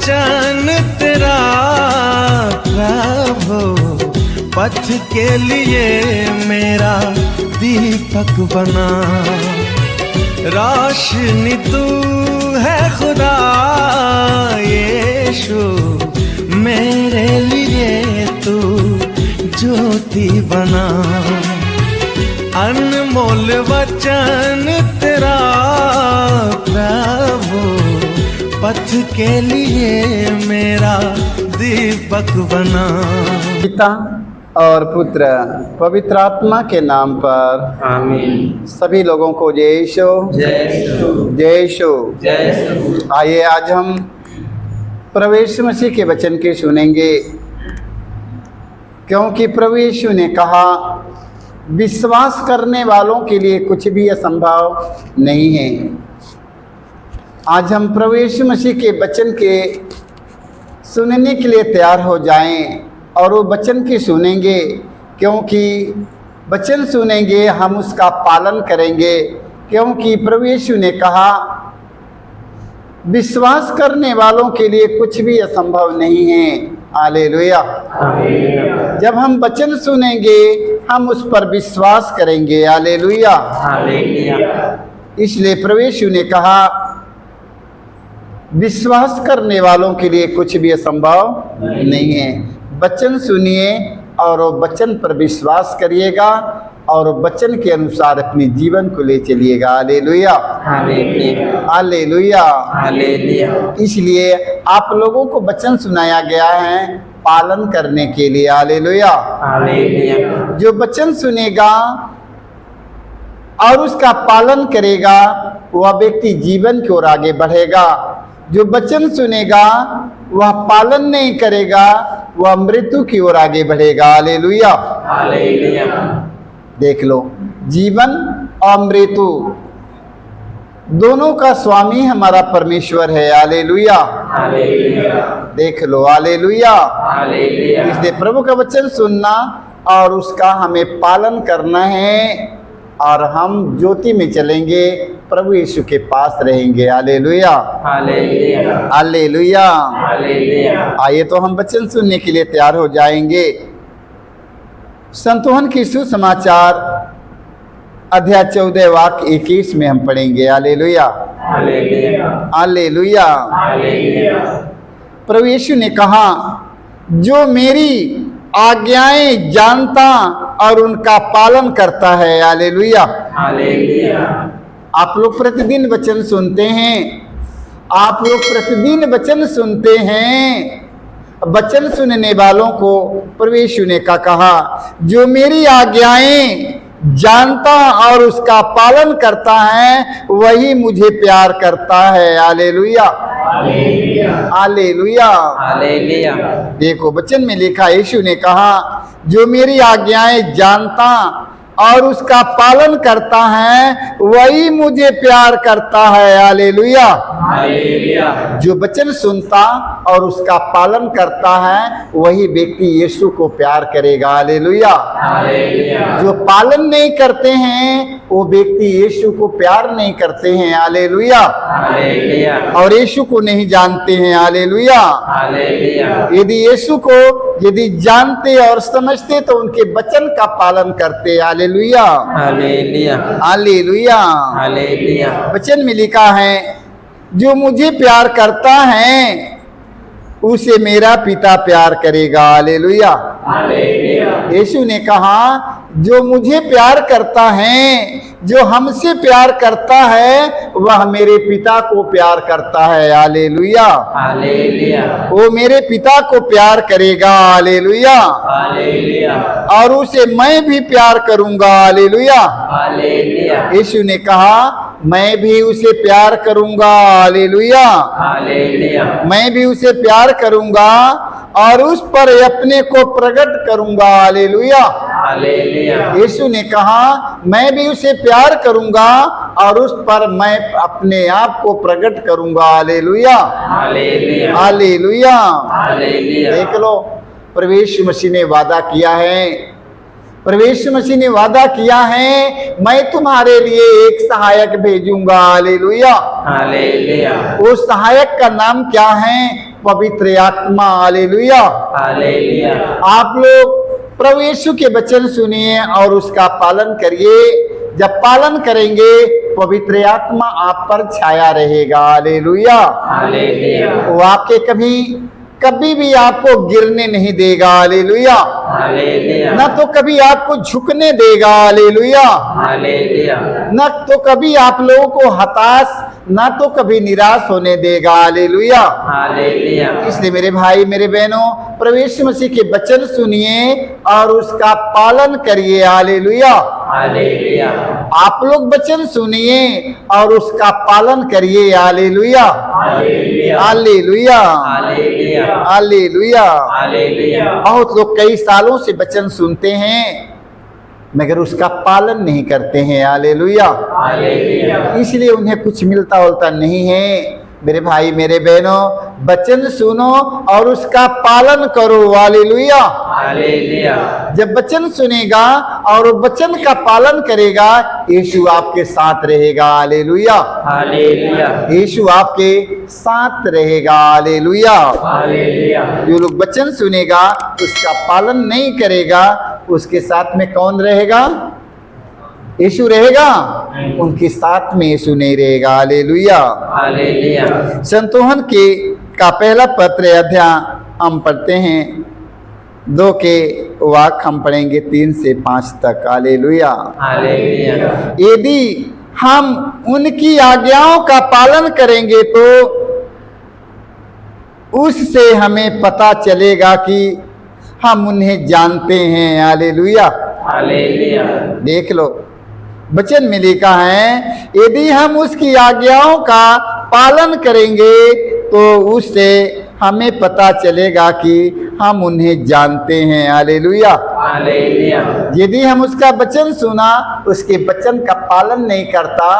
वचन तेरा प्रभु, पथ के लिए मेरा दीपक बना। रोशनी तू है खुदा यीशु, मेरे लिए तू ज्योति बना। अनमोल वचन तेरा प्रभु, पथ के लिए मेरा दीपक बना। पिता और पुत्र पवित्र आत्मा के नाम पर आमीन। सभी लोगों को जय यीशु, जय यीशु, जय यीशु। जय यीशु। आइए आज हम प्रभु यीशु मसीह के वचन के सुनेंगे, क्योंकि प्रभु यीशु ने कहा विश्वास करने वालों के लिए कुछ भी असंभव नहीं है। आज हम प्रभु यीशु मसीह के वचन के सुनने के लिए तैयार हो जाएं और वो वचन की सुनेंगे, क्योंकि वचन सुनेंगे हम उसका पालन करेंगे। क्योंकि प्रभु यीशु ने कहा विश्वास करने वालों के लिए कुछ भी असंभव नहीं है। हालेलुया। जब हम वचन सुनेंगे हम उस पर विश्वास करेंगे। हालेलुया। इसलिए प्रभु यीशु ने कहा विश्वास करने वालों के लिए कुछ भी असंभव नहीं है। वचन सुनिए और वो वचन पर विश्वास करिएगा और वचन के अनुसार अपने जीवन को ले चलिएगा। Hallelujah, hallelujah, hallelujah. इसलिए आप लोगों को वचन सुनाया गया है पालन करने के लिए। Hallelujah, hallelujah. जो वचन सुनेगा और उसका पालन करेगा वह व्यक्ति जीवन की ओर आगे बढ़ेगा। जो वचन सुनेगा वह पालन नहीं करेगा वह मृत्यु की ओर आगे बढ़ेगा। Hallelujah, hallelujah. देख लो, जीवन और मृत्यु दोनों का स्वामी हमारा परमेश्वर है। Hallelujah, hallelujah. देख लो, हालेलुया, हालेलुया। इसलिए प्रभु का वचन सुनना और उसका हमें पालन करना है और हम ज्योति में चलेंगे, प्रभु यीशु के पास रहेंगे। Hallelujah, hallelujah, hallelujah, hallelujah. आइए तो हम वचन सुनने के लिए तैयार हो जाएंगे। संत यूहन्ना की सुसमाचार अध्याय 14 वाक्य 21 में हम पढ़ेंगे। Hallelujah, hallelujah, hallelujah, hallelujah. प्रभु यीशु ने कहा जो मेरी आज्ञाएं जानता और उनका पालन करता है। Hallelujah, hallelujah. आप लोग प्रतिदिन वचन सुनते हैं, आप लोग प्रतिदिन वचन सुनते हैं। वचन सुनने वालों को प्रभु यीशु ने कहा जो मेरी आज्ञाएं जानता और उसका पालन करता है वही मुझे प्यार करता है। Hallelujah, hallelujah, hallelujah. देखो वचन में लिखा, यीशु ने कहा जो मेरी आज्ञाएं जानता और उसका पालन करता है वही मुझे प्यार करता है। Hallelujah, hallelujah. जो वचन सुनता और उसका पालन करता है वही व्यक्ति यीशु को प्यार करेगा। Hallelujah, hallelujah. जो पालन नहीं करते हैं वो व्यक्ति यीशु को प्यार नहीं करते हैं। Hallelujah, hallelujah. और यीशु को नहीं जानते हैं। Hallelujah, hallelujah. यदि यीशु को यदि जानते और समझते तो उनके वचन का पालन करते। Hallelujah, hallelujah, hallelujah, hallelujah. वचन में लिखा है जो मुझे प्यार करता है उसे मेरा पिता प्यार करेगा। Hallelujah, hallelujah. यीशु ने कहा जो मुझे प्यार करता है, जो हमसे प्यार करता है वह मेरे पिता को प्यार करता है। Hallelujah, hallelujah. वो मेरे पिता को प्यार करेगा। Hallelujah, hallelujah. और उसे मैं भी प्यार करूंगा। Hallelujah, hallelujah. यीशु ने कहा मैं भी उसे प्यार करूंगा। Hallelujah, hallelujah. मैं भी उसे प्यार करूंगा और उस पर अपने को प्रकट करूंगा। Hallelujah, hallelujah. यीशु ने कहा मैं भी उसे प्यार करूंगा और उस पर मैं अपने आप को प्रकट करूंगा। Hallelujah, hallelujah, hallelujah, hallelujah. देख लो, प्रभु यीशु मसीह ने वादा किया है, प्रभु यीशु मसीह ने वादा किया है मैं तुम्हारे लिए एक सहायक भेजूंगा। Hallelujah, hallelujah. उस सहायक का नाम क्या है? पवित्र आत्मा, हालेलुया। हालेलुया। आप लोग प्रभु यीशु के वचन सुनिए और उसका पालन करिए। जब पालन करेंगे पवित्र आत्मा आप पर छाया रहेगा, हालेलुया। हालेलुया। वो आपके कभी भी आपको गिरने नहीं देगा, हालेलुया। हालेलुया। न तो कभी आपको झुकने देगा, हालेलुया। हालेलुया। न तो कभी आप लोगों को हताश, न तो कभी निराश होने देगा, हालेलुया। हालेलुया। इसलिए मेरे भाई मेरे बहनों, प्रभु यीशु मसीह के वचन सुनिए और उसका पालन करिए, हालेलुया। हालेलुया। आप लोग वचन सुनिए और उसका पालन करिए, hallelujah. Hallelujah. Hallelujah. Hallelujah. Hallelujah. Hallelujah. बहुत लोग कई सालों से वचन सुनते हैं मगर उसका पालन नहीं करते हैं, हालेलुया। हालेलुया। इसलिए उन्हें कुछ मिलता उलता नहीं है। मेरे भाई मेरे बहनों, वचन सुनो और उसका पालन करो, हालेलुया। हालेलुया। जब वचन सुनेगा और वचन का पालन करेगा, यीशु आपके साथ रहेगा, हालेलुया। हालेलुया। यीशु आपके साथ रहेगा, हालेलुया। हालेलुया। जो लोग वचन सुनेगा उसका पालन नहीं करेगा, उसके साथ में कौन रहेगा? यीशु रहेगा, उनके साथ में यीशु नहीं रहेगा, हालेलुया। हालेलुया। संतोहन के का पहला पत्र अध्याय हम पढ़ते हैं, 2 के वाक हम पढ़ेंगे 3 से 5 तक, हालेलुया। हालेलुया। यदि हम उनकी आज्ञाओं का पालन करेंगे तो उससे हमें पता चलेगा कि हम उन्हें जानते हैं, हालेलुया। हालेलुया। देख लो, वचन में लिखा है यदि हम उसकी आज्ञाओं का पालन करेंगे तो उससे हमें पता चलेगा कि हम उन्हें जानते हैं, हालेलुया। हालेलुया। यदि हम उसका वचन सुना, उसके वचन का पालन नहीं करता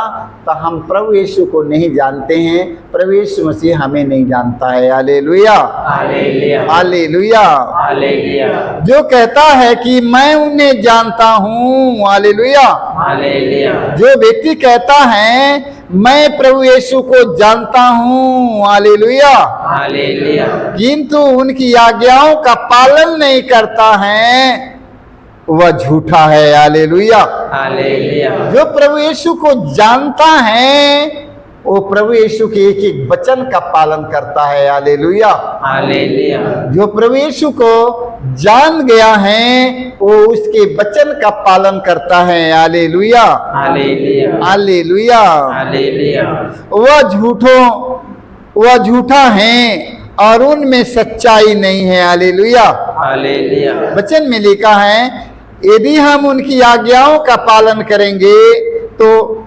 तो हम प्रभु यीशु को नहीं जानते हैं, प्रभु यीशु मसीह हमें नहीं जानता है, हालेलुया। हालेलुया। हालेलुया। हालेलुया। जो कहता है कि मैं उन्हें जानता हूँ, हालेलुया। हालेलुया। जो व्यक्ति कहता है मैं प्रभु यीशु को जानता हूँ, हालेलुया, हालेलुया। किंतु उनकी आज्ञाओं का पालन नहीं करता है, वह झूठा है, हालेलुया। हालेलुया। जो प्रभु यीशु को जानता है वो प्रभु यीशु के एक एक वचन का पालन करता है, हालेलुया। हालेलुया। जो प्रभु यीशु को जान गया है वो उसके वचन का पालन करता है, हालेलुया। हालेलुया। हालेलुया। हालेलुया। वह झूठा है और उनमें सच्चाई नहीं है, हालेलुया। हालेलुया। वचन में लिखा है यदि हम उनकी आज्ञाओं का पालन करेंगे तो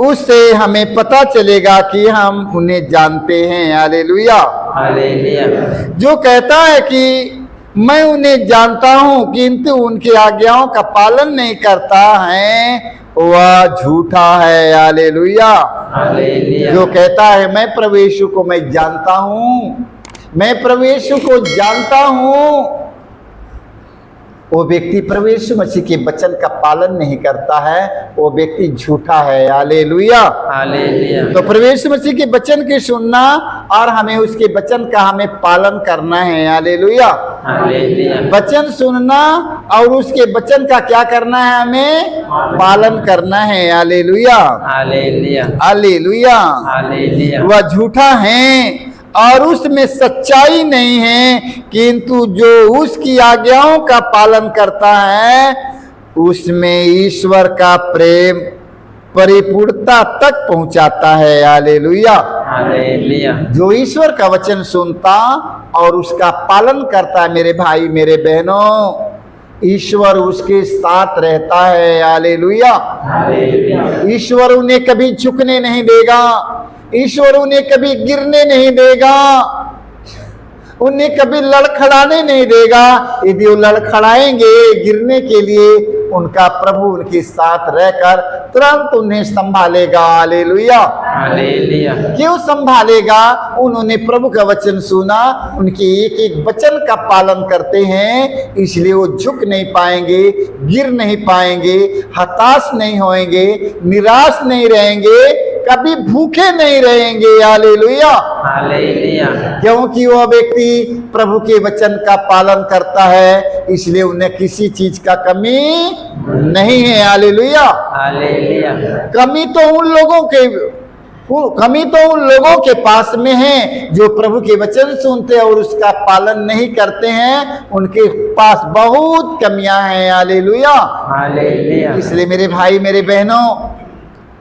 उससे हमें पता चलेगा कि हम उन्हें जानते हैं, हालेलुया। हालेलुया। जो कहता है कि मैं उन्हें जानता हूं किंतु उनकी आज्ञाओं का पालन नहीं करता है, वह झूठा है, हालेलुया। हालेलुया। जो कहता है मैं प्रभु यीशु को मैं जानता हूं, मैं प्रभु यीशु को जानता हूं, वो व्यक्ति प्रभु यीशु मसीह के वचन का पालन नहीं करता है, वो व्यक्ति झूठा है, हालेलुया। हालेलुया। तो प्रभु यीशु मसीह के वचन की सुनना और हमें उसके वचन का हमें पालन करना है, हालेलुया। हालेलुया। वचन सुनना और उसके वचन का क्या करना है, हमें पालन करना है, हालेलुया। हालेलुया। हालेलुया। हालेलुया। वह झूठा है और उसमें सच्चाई नहीं है, किंतु जो उसकी आज्ञाओं का पालन करता है उसमें ईश्वर का प्रेम परिपूर्णता तक पहुंचाता है, हालेलुया। हालेलुया। जो ईश्वर का वचन सुनता और उसका पालन करता है, मेरे भाई मेरे बहनों, ईश्वर उसके साथ रहता है, हालेलुया। हालेलुया। ईश्वर उन्हें कभी झुकने नहीं देगा, ईश्वर उन्हें कभी गिरने नहीं देगा, उन्हें कभी लड़खड़ाने नहीं देगा। यदि वो लड़खड़ाएंगे गिरने के लिए, उनका प्रभु उनके साथ रहकर तुरंत उन्हें संभालेगा, हालेलुया। हालेलुया। क्यों संभालेगा? उन्होंने प्रभु का वचन सुना, उनके एक एक वचन का पालन करते हैं, इसलिए वो झुक नहीं पाएंगे, गिर नहीं पाएंगे, हताश नहीं होएंगे, निराश नहीं रहेंगे, कभी भूखे नहीं रहेंगे। हालेलुया। हालेलुया। क्योंकि वह व्यक्ति प्रभु के वचन का पालन करता है, इसलिए उन्हें किसी चीज का कमी नहीं है। हालेलुया। हालेलुया। कमी तो उन लोगों के पास में है जो प्रभु के वचन सुनते हैं और उसका पालन नहीं करते हैं, उनके पास बहुत कमियां हैं। हालेलुया। हालेलुया। इसलिए मेरे भाई मेरे बहनों,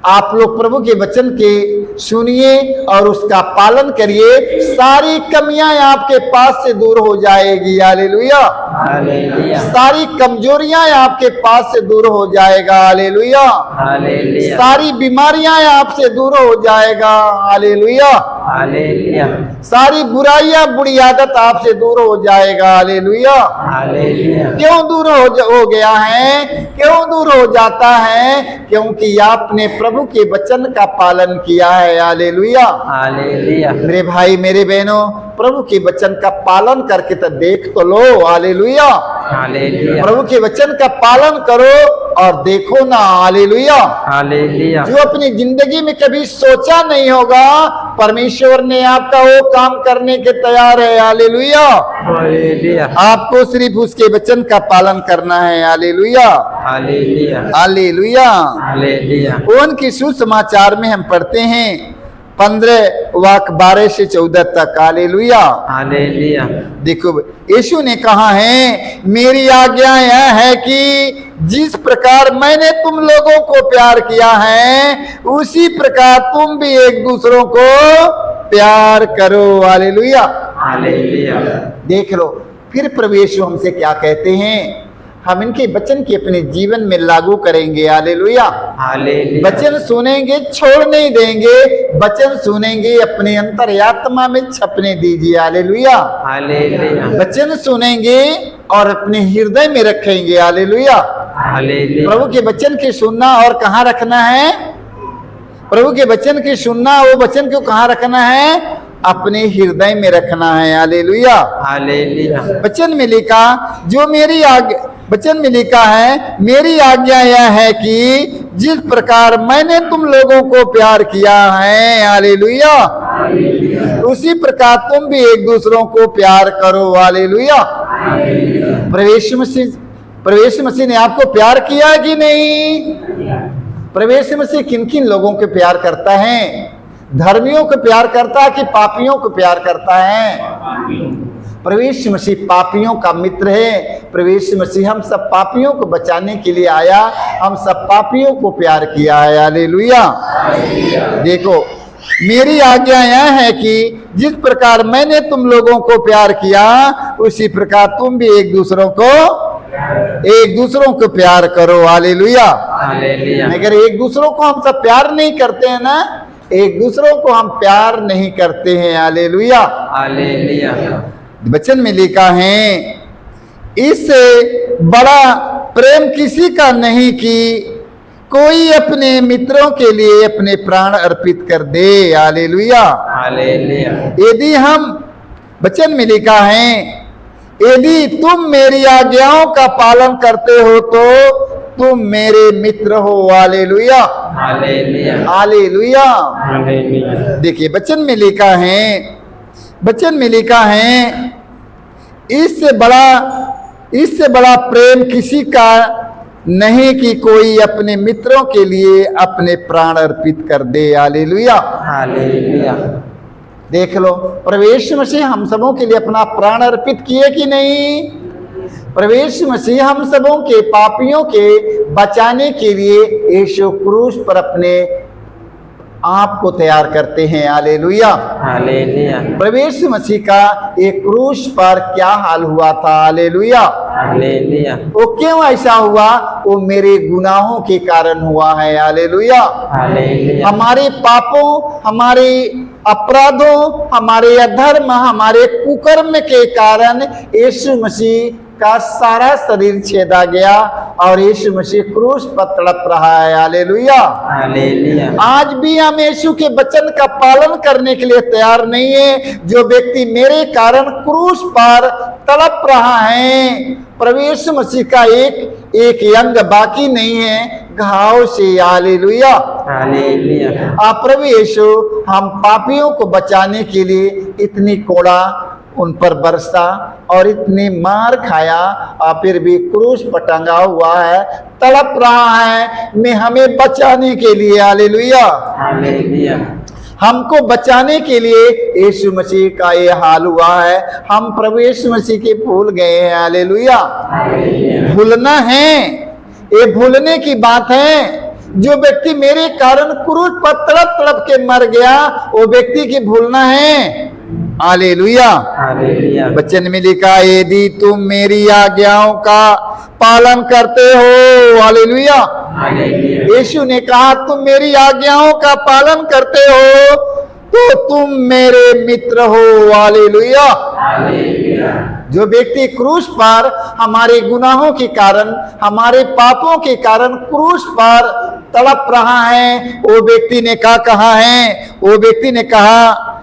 आप लोग प्रभु के वचन के सुनिए और उसका पालन करिए, सारी कमियां आपके पास से दूर हो जाएगी। हालेलुया। हालेलुया। सारी कमजोरियां आपके पास से दूर हो जाएगा। हालेलुया। हालेलुया। सारी बीमारियां आपसे दूर हो जाएगा। हालेलुया। हालेलुया। सारी बुराइयां बुरी आदत आपसे दूर हो जाएगा। हालेलुया। हालेलुया। क्यों दूर हो गया है? क्यों दूर हो जाता है? क्योंकि आपने प्रभु के वचन का पालन किया है। हालेलुया। हालेलुया। मेरे भाई मेरे बहनों, प्रभु के वचन का पालन करके तो देख तो लो। हालेलुया। हालेलुया। प्रभु के वचन का पालन करो और देखो ना। हालेलुया। हालेलुया। जो अपनी जिंदगी में कभी सोचा नहीं होगा, परमेश्वर ने आपका वो काम करने के तैयार है। हालेलुया। हालेलुया। आपको सिर्फ उसके वचन का पालन करना है। हालेलुया। हालेलुया। हालेलुया। हालेलुया। उनके सुसमाचार में हम पढ़ते हैं 15 वाक्य 12 से 14 तक। हालेलुया। हालेलुया। देखो, यीशु ने कहा है, मेरी आज्ञा यह है कि जिस प्रकार मैंने तुम लोगों को प्यार किया है, उसी प्रकार तुम भी एक दूसरों को प्यार करो। हालेलुया। हालेलुया। देख लो, फिर प्रभु यीशु हमसे क्या कहते हैं, हम इनके वचन के अपने जीवन में लागू करेंगे। हालेलुया। हालेलुया। वचन सुनेंगे, छोड़ नहीं देंगे, वचन सुनेंगे, अपने अंतर्यात्मा में छपने दीजिए। हालेलुया। हालेलुया। वचन सुनेंगे और अपने हृदय में रखेंगे। हालेलुया। हालेलुया। प्रभु के वचन के सुनना और कहाँ रखना है? प्रभु के वचन के सुनना, वो वचन को कहाँ रखना है? अपने हृदय में रखना है। हालेलुया। हालेलुया। वचन में लिखा, जो मेरी वचन में लिखा है, मेरी आज्ञा यह है कि जिस प्रकार मैंने तुम लोगों को प्यार किया है, हालेलुया, उसी प्रकार तुम भी एक दूसरों को प्यार करो। हालेलुया। प्रवेश मसीह ने आपको प्यार किया कि नहीं? प्रवेश मसीह किन किन लोगों को प्यार करता है? धर्मियों को प्यार करता है कि पापियों को प्यार करता है? प्रवेश मसीह पापियों का मित्र है। प्रवेश मसीह हम सब पापियों को बचाने के लिए आया, हम सब पापियों को प्यार किया है। हालेलुया। देखो, मेरी आज्ञा यह है कि जिस प्रकार मैंने तुम लोगों को प्यार किया, उसी प्रकार तुम भी एक दूसरों को प्यार करो। हालेलुया। हालेलुया। मगर एक दूसरों को हम सब प्यार नहीं करते हैं ना, एक दूसरों को हम प्यार नहीं करते हैं। हालेलुया। हालेलुया। वचन में लिखा है, इससे बड़ा प्रेम किसी का नहीं कि कोई अपने मित्रों के लिए अपने प्राण अर्पित कर दे। हालेलुया। हालेलुया। यदि हम, वचन में लिखा है, यदि तुम मेरी आज्ञाओं का पालन करते हो तो तुम मेरे मित्र हो। हालेलुया। हालेलुया। हालेलुया। हालेलुया। देखिए, वचन में लिखा है, इससे बड़ा प्रेम किसी का नहीं कि कोई अपने मित्रों के लिए अपने प्राण अर्पित कर दे। हालेलुया। हालेलुया। देख लो, प्रवेश मसीह हम सबों के लिए अपना प्राण अर्पित किए कि नहीं? प्रवेश मसीह हम सबों के पापियों के बचाने के लिए यीशु क्रूस पर अपने आप को तैयार करते हैं। हालेलुया। हालेलुया। प्रवेश मसीह का एक क्रूस पर क्या हाल हुआ था? हालेलुया। हालेलुया। वो क्यों ऐसा हुआ? वो मेरे गुनाहों के कारण हुआ है। हालेलुया। हालेलुया। हमारे पापों, हमारे अपराधों, हमारे अधर्म, हमारे कुकर्म के कारण यीशु मसीह का सारा शरीर छेदा गया और यीशु मसीह क्रूस पर तड़प रहा है। हालेलुया। हालेलुया। आज भी हम यीशु के वचन का पालन करने के लिए तैयार नहीं है। जो व्यक्ति मेरे कारण क्रूस पर तड़प रहा है, प्रवेश मसीह का एक अंग बाकी नहीं है। घाव से। हालेलुया। हालेलुया। प्रभु यीशु हम पापियों को बचाने के लिए इतनी कोड़ा उन पर बरसा और इतनी मार खाया और फिर भी क्रूस पर टंगा हुआ है, तड़प रहा है मैं हमें बचाने के लिए। हालेलुया। हालेलुया। हमको बचाने के लिए यीशु मसीह का ये हाल हुआ है। हम प्रभु यीशु मसीह के भूल गए हैं। हालेलुया। भूलना है, ये भूलने की बात है। जो व्यक्ति मेरे कारण क्रूस पर तड़प तड़प के मर गया वो व्यक्ति की भूलना है। हालेलुया। हालेलुया। वचन में लिखा यदि तुम मेरी आज्ञाओं का पालन करते हो। हालेलुया। हालेलुया। यीशु ने कहा तुम मेरी आज्ञाओं का पालन करते हो तो तुम मेरे मित्र हो। हालेलुया। हालेलुया। जो व्यक्ति क्रूस पर हमारे गुनाहों के कारण, हमारे पापों के कारण क्रूस पर तड़प रहा है, वो व्यक्ति ने क्या कहा है? वो व्यक्ति ने कहा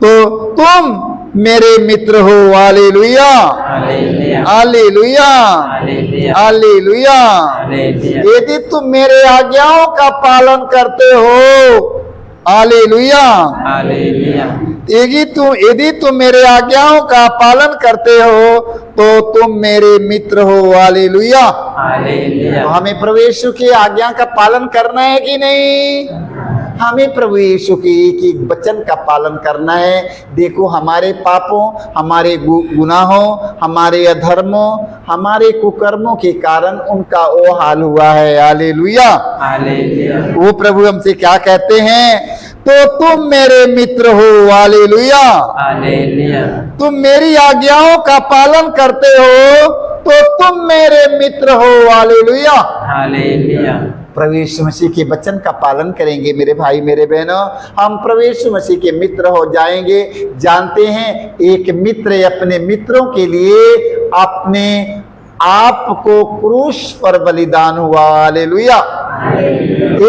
तो तुम मेरे मित्र हो। Hallelujah. Hallelujah. Hallelujah. Hallelujah. Hallelujah. Hallelujah. यदि तुम मेरे आज्ञाओं का पालन करते हो। हालेलुया। हालेलुया। यदि तुम मेरे आज्ञाओं का पालन करते हो तो तुम मेरे मित्र हो। हालेलुया। हालेलुया। तो हमें प्रभु यीशु की आज्ञा का पालन करना है कि नहीं? हमें प्रभु यीशु के एक वचन का पालन करना है। देखो हमारे पापों, हमारे गुनाहों, हमारे अधर्मों, हमारे कुकर्मों के कारण उनका वो हाल हुआ है। हालेलुया। हालेलुया। वो प्रभु हमसे क्या कहते हैं? तो तुम मेरे मित्र हो। हालेलुया। हालेलुया। तुम मेरी आज्ञाओं का पालन करते हो तो तुम मेरे मित्र हो। हालेलुया। हालेलुया। प्रभु यीशु मसीह के वचन का पालन करेंगे मेरे भाई मेरे बहनों, हम प्रभु यीशु मसीह के मित्र हो जाएंगे। जानते हैं एक मित्र अपने मित्रों के लिए अपने आप को क्रूस पर बलिदान हुआ। हालेलुया।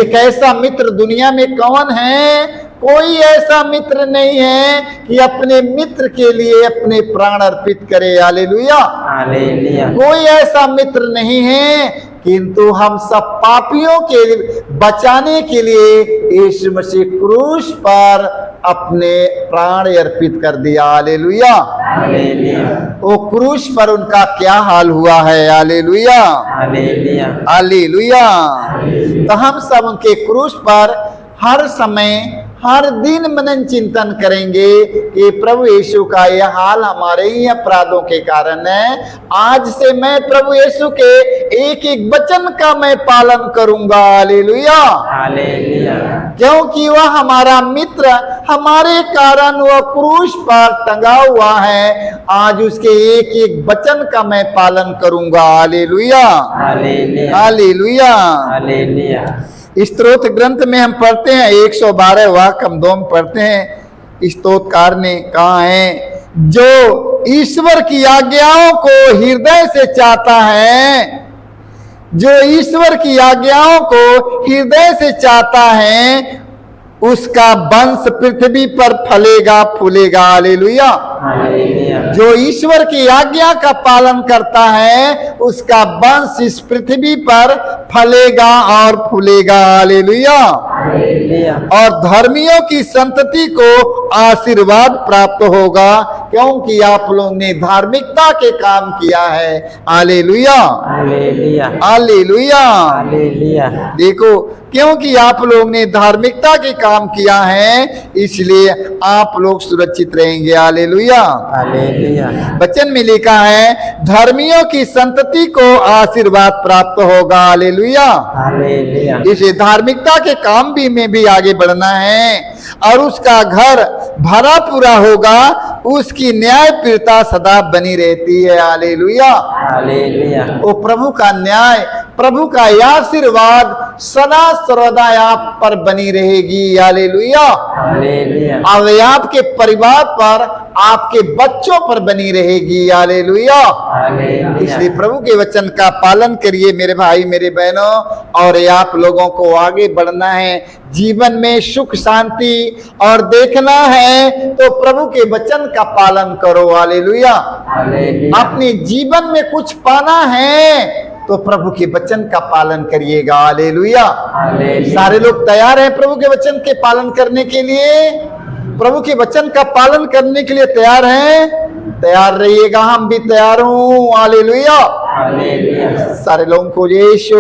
एक ऐसा मित्र दुनिया में कौन है? कोई ऐसा मित्र नहीं है कि अपने मित्र के लिए अपने प्राण अर्पित करे। हालेलुया। हालेलुया। कोई ऐसा मित्र नहीं है, किंतु हम सब पापियों के बचाने के लिए यीशु मसीह क्रूस पर अपने प्राण अर्पित कर दिया। हालेलुया। हालेलुया। वो क्रूस पर उनका क्या हाल हुआ है। हालेलुया। हालेलुया। हालेलुया। तो हम सब उनके क्रूस पर हर समय हर दिन मनन चिंतन करेंगे कि प्रभु यीशु का यह हाल हमारे ही अपराधों के कारण है। आज से मैं प्रभु यीशु के एक एक वचन का मैं पालन करूंगा। हालेलुया। हालेलुया। क्योंकि वह हमारा मित्र, हमारे कारण वह क्रूस पर टंगा हुआ है। आज उसके एक एक वचन का मैं पालन करूंगा। हालेलुया। हालेलुया। हालेलुया। हालेलुया। स्तोत्र ग्रंथ में हम पढ़ते हैं 112 वाक्य हम 2 में पढ़ते हैं। स्तोत्रकार ने कहा है जो ईश्वर की आज्ञाओं को हृदय से चाहता है, जो ईश्वर की आज्ञाओं को हृदय से चाहता है उसका वंश पृथ्वी पर फलेगा फूलेगा। हालेलुया। हालेलुया। जो ईश्वर की आज्ञा का पालन करता है उसका वंश इस पृथ्वी पर फलेगा और फूलेगा। हालेलुया। हालेलुया। और धर्मियों की संतति को आशीर्वाद प्राप्त होगा क्योंकि आप लोगों ने धार्मिकता के काम किया है। हालेलुया। हालेलुया। हालेलुया। हालेलुया। देखो क्योंकि आप लोग ने धार्मिकता के काम किया है इसलिए आप लोग सुरक्षित रहेंगे। हालेलुया। हालेलुया। वचन में लिखा है धर्मियों की संतति को आशीर्वाद प्राप्त होगा। हालेलुया। हालेलुया। इसे धार्मिकता के काम भी में भी आगे बढ़ना है और उसका घर भरा पूरा होगा, उसकी न्यायप्रियता सदा बनी रहती है। हालेलुया। हालेलुया। वो प्रभु का न्याय, प्रभु का आशीर्वाद सदा सर्वदा आप पर बनी रहेगी। हालेलुया। हालेलुया। अब आपके परिवार पर, आपके बच्चों पर बनी रहेगी। हालेलुया। हालेलुया। इसलिए प्रभु के वचन का पालन करिए मेरे भाई मेरे बहनों, और आप लोगों को आगे बढ़ना है, जीवन में सुख शांति और देखना है तो प्रभु के वचन का पालन करो। हालेलुया। हालेलुया। अपने जीवन में कुछ पाना है तो प्रभु के वचन का पालन करिएगा। हालेलुया। हालेलुया। सारे लोग तैयार हैं प्रभु के वचन के पालन करने के लिए? प्रभु के वचन का पालन करने के लिए तैयार हैं? तैयार रहिएगा, हम भी तैयार हूं। हालेलुया। हालेलुया। सारे लोगों को यीशु